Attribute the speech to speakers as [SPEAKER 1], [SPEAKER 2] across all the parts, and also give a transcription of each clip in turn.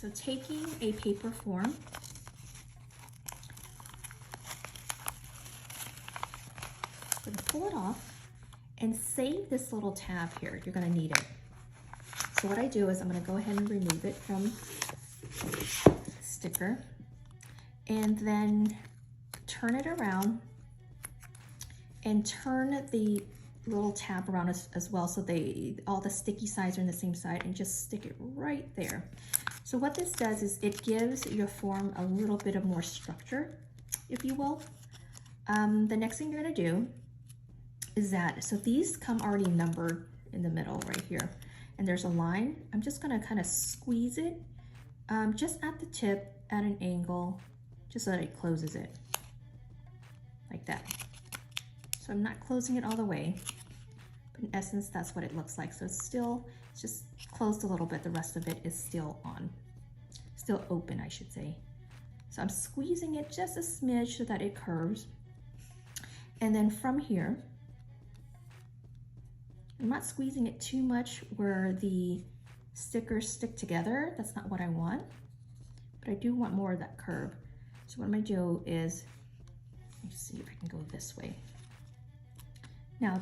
[SPEAKER 1] So taking a paper form, I'm gonna pull it off and save this little tab here. You're gonna need it. So what I do is I'm gonna go ahead and remove it from the sticker and then turn it around and turn the little tab around as well so all the sticky sides are on the same side, and just stick it right there. So what this does is it gives your form a little bit of more structure, if you will. The next thing you're gonna do is that, so these come already numbered in the middle right here, and there's a line. I'm just gonna kind of squeeze it just at the tip at an angle, just so that it closes it like that. So I'm not closing it all the way, but in essence, that's what it looks like. So it's just closed a little bit. The rest of it is still open, I should say. So I'm squeezing it just a smidge so that it curves. And then from here, I'm not squeezing it too much where the stickers stick together. That's not what I want, but I do want more of that curve. So what I'm gonna do is, let me see if I can go this way. Now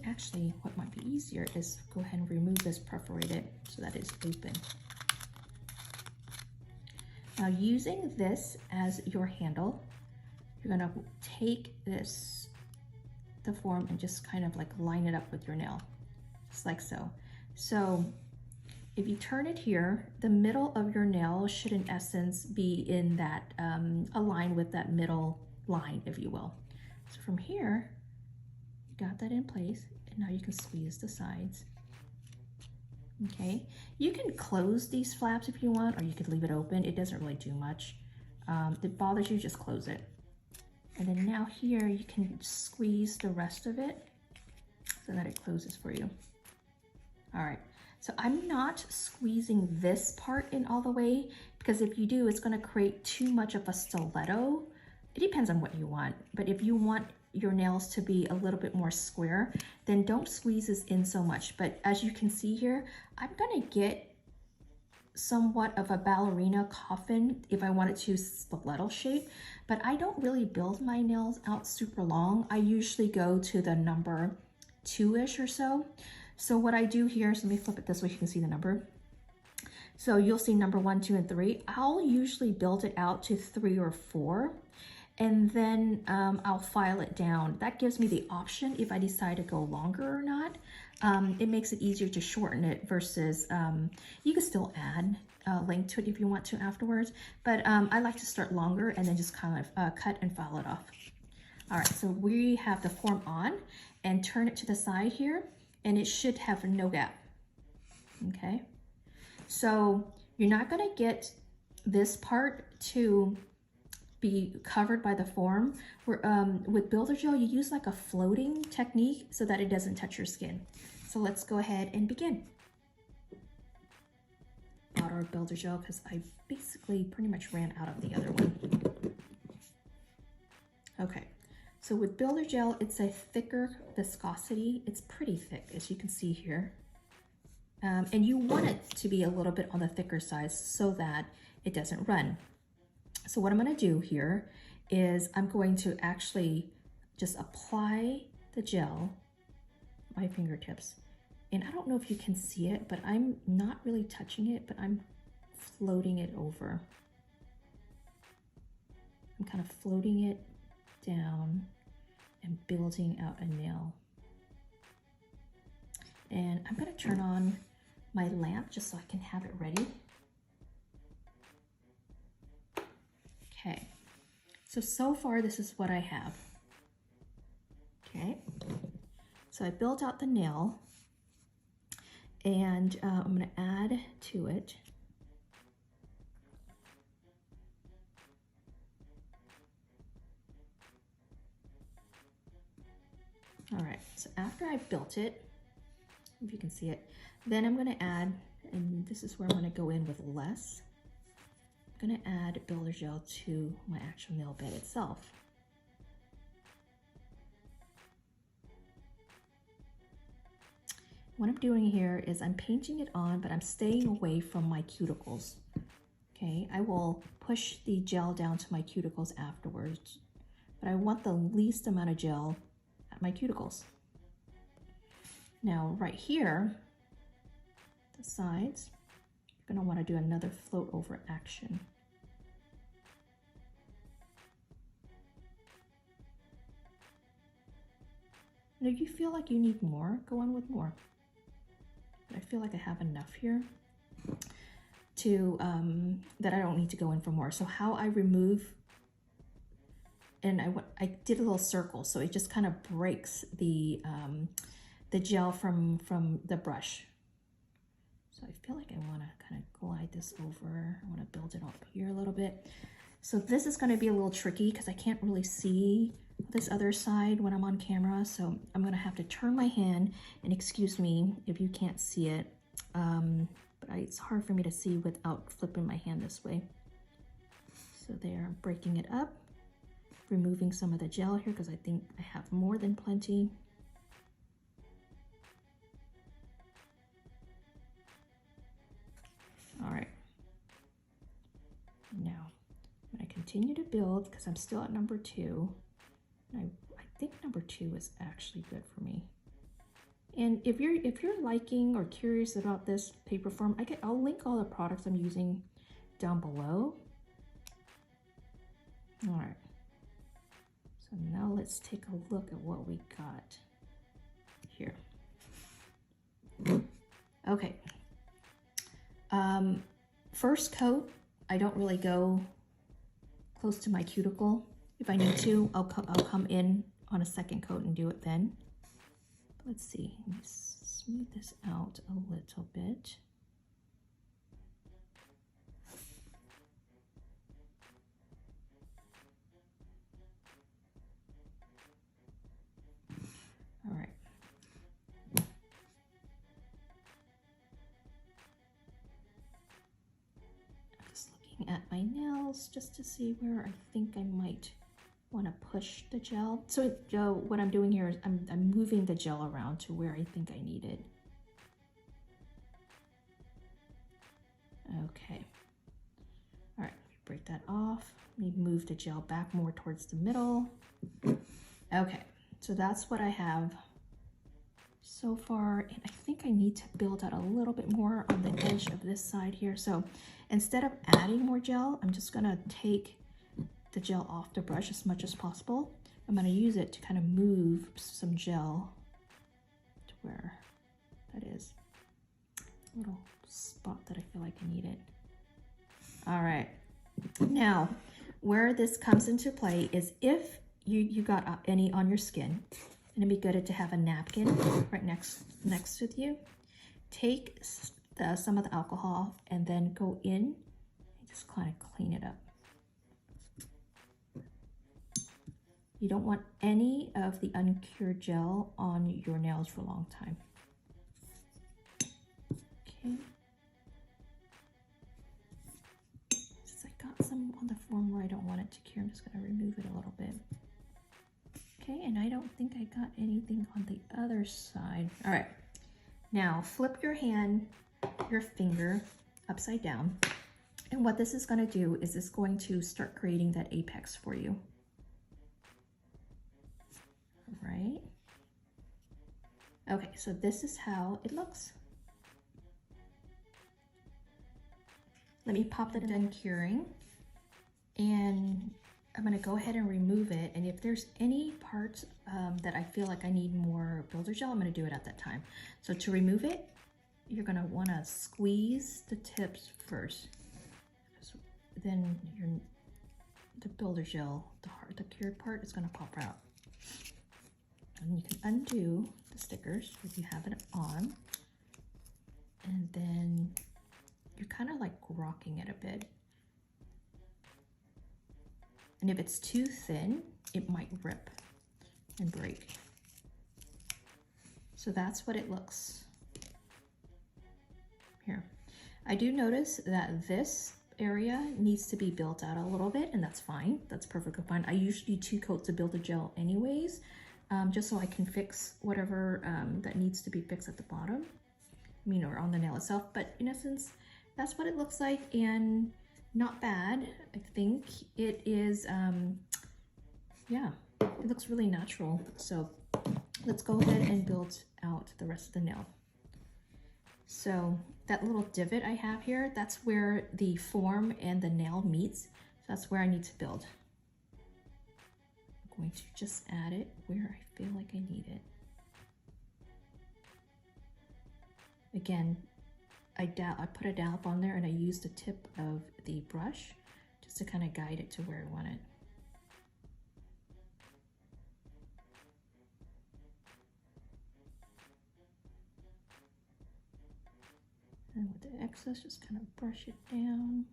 [SPEAKER 1] actually what might be easier is go ahead and remove this perforated so that it's open. Now using this as your handle, you're gonna take the form and just kind of like line it up with your nail, just like so. So if you turn it here, the middle of your nail should in essence be in that, aligned with that middle line, if you will. So from here, you got that in place, and now you can squeeze the sides. Okay, you can close these flaps if you want, or you could leave it open. It doesn't really do much. If it bothers you, just close it. And then now here, you can squeeze the rest of it so that it closes for you. All right, so I'm not squeezing this part in all the way, because if you do, it's gonna create too much of a stiletto. It depends on what you want, but if you want your nails to be a little bit more square, then don't squeeze this in so much. But as you can see here, I'm gonna get somewhat of a ballerina coffin if I want it to stiletto shape, but I don't really build my nails out super long. I usually go to the number 2-ish or so. So what I do here, so let me flip it this way so you can see the number. So you'll see number 1, 2, and 3. I'll usually build it out to 3 or 4. And then I'll file it down. That gives me the option if I decide to go longer or not. It makes it easier to shorten it versus, you can still add length to it if you want to afterwards, but I like to start longer and then just kind of cut and file it off. All right, so we have the form on, and turn it to the side here, and it should have no gap, okay? So you're not gonna get this part to be covered by the form. With Builder Gel, you use like a floating technique so that it doesn't touch your skin. So let's go ahead and begin. Out our Builder Gel, because I basically pretty much ran out of the other one. Okay, so with Builder Gel, it's a thicker viscosity. It's pretty thick, as you can see here. And you want it to be a little bit on the thicker side so that it doesn't run. So what I'm gonna do here is I'm going to actually just apply the gel on my fingertips. And I don't know if you can see it, but I'm not really touching it, but I'm floating it over. I'm kind of floating it down and building out a nail. And I'm gonna turn on my lamp just so I can have it ready. Okay, so far this is what I have. Okay, so I built out the nail, and I'm gonna add to it. All right, so after I built it, if you can see it, then I'm gonna add, and this is where I'm gonna go in with less. I'm gonna add Builder Gel to my actual nail bed itself. What I'm doing here is I'm painting it on, but I'm staying away from my cuticles. Okay, I will push the gel down to my cuticles afterwards, but I want the least amount of gel at my cuticles. Now right here, the sides, you're gonna wanna do another float over action. And if you feel like you need more, go on with more. But I feel like I have enough here to, that I don't need to go in for more. So how I remove, and I did a little circle, so it just kind of breaks the gel from the brush. So I feel like I want to kind of glide this over. I want to build it up here a little bit. So this is going to be a little tricky because I can't really see this other side when I'm on camera. So I'm going to have to turn my hand, and excuse me if you can't see it. But it's hard for me to see without flipping my hand this way. So there, I'm breaking it up, removing some of the gel here because I think I have more than plenty. All right, now I'm going to continue to build because I'm still at number 2. And I think number 2 is actually good for me. And if you're liking or curious about this paper form, I'll link all the products I'm using down below. All right, so now let's take a look at what we got here. Okay. First coat, I don't really go close to my cuticle. If I need to, I'll come in on a second coat and do it then. Let's see, let me smooth this out a little bit. All right. At my nails just to see where I think I might want to push the gel. So what I'm doing here is I'm moving the gel around to where I think I need it. Okay. All right, break that off. Let me move the gel back more towards the middle. Okay, so that's what I have so far, and I think I need to build out a little bit more on the edge of this side here. So instead of adding more gel, I'm just gonna take the gel off the brush as much as possible. I'm gonna use it to kind of move some gel to where that is. A little spot that I feel like I need it. All right, now where this comes into play is if you got any on your skin, and it'd be good to have a napkin right next with you. Take some of the alcohol and then go in and just kind of clean it up. You don't want any of the uncured gel on your nails for a long time. Okay. Since I got some on the form where I don't want it to cure, I'm just going to remove it a little bit. Okay, and I don't think I got anything on the other side. All right, now flip your finger upside down. And what this is gonna do is it's going to start creating that apex for you. All right. Okay, so this is how it looks. Let me pop that in curing, and I'm gonna go ahead and remove it. And if there's any parts that I feel like I need more builder gel, I'm gonna do it at that time. So to remove it, you're gonna wanna squeeze the tips first. Then the builder gel, the cured part is gonna pop out. And you can undo the stickers if you have it on. And then you're kind of like rocking it a bit. And if it's too thin, it might rip and break. So that's what it looks here. I do notice that this area needs to be built out a little bit, and that's fine. That's perfectly fine. I usually 2 coats of builder gel anyways, just so I can fix whatever that needs to be fixed at the bottom, or on the nail itself. But in essence, that's what it looks like. And not bad. I think it is, yeah, it looks really natural. So let's go ahead and build out the rest of the nail. So that little divot I have here, that's where the form and the nail meets. So that's where I need to build. I'm going to just add it where I feel like I need it. Again, I put a dollop on there and I used the tip of the brush just to kind of guide it to where I want it. And with the excess, just kind of brush it down.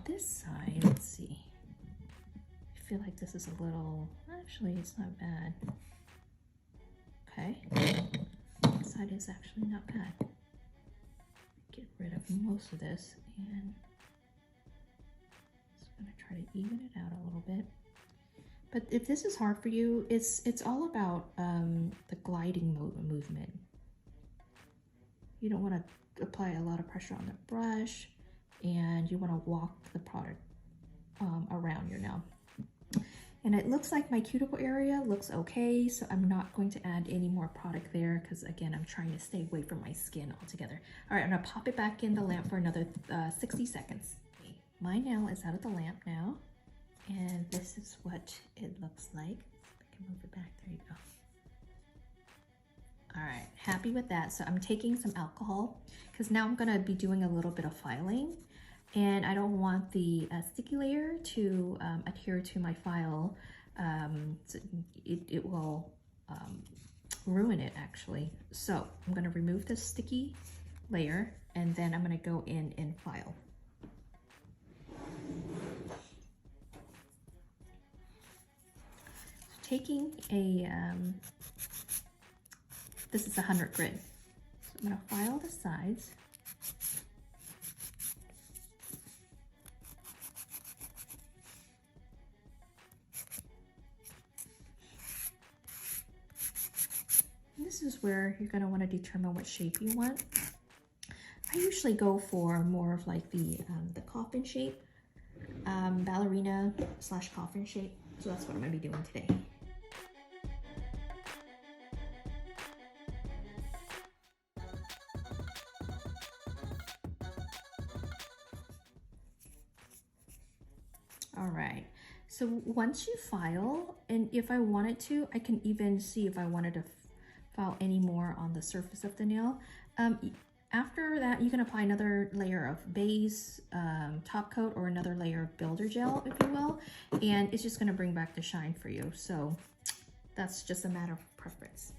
[SPEAKER 1] This side, let's see. I feel like this is a little, actually it's not bad. Okay, this side is actually not bad. Get rid of most of this and just gonna try to even it out a little bit. But if this is hard for you, it's all about the gliding movement. You don't want to apply a lot of pressure on the brush, and you want to walk the product around your nail. And it looks like my cuticle area looks okay, so I'm not going to add any more product there because, again, I'm trying to stay away from my skin altogether. All right, I'm gonna pop it back in the lamp for another 60 seconds. My nail is out of the lamp now, and this is what it looks like. I can move it back, there you go. All right, happy with that. So I'm taking some alcohol because now I'm gonna be doing a little bit of filing, and I don't want the sticky layer to adhere to my file. So it will ruin it actually. So I'm gonna remove the sticky layer and then I'm gonna go in and file. Taking a, this is a 100 grit. So I'm gonna file the sides. This is where you're gonna wanna determine what shape you want. I usually go for more of like the coffin shape, ballerina / coffin shape. So that's what I'm gonna be doing today. All right, so once you file, and if I wanted to, I can even see if I wanted to file any more on the surface of the nail. After that, you can apply another layer of base, top coat, or another layer of builder gel, if you will, and it's just gonna bring back the shine for you. So that's just a matter of preference.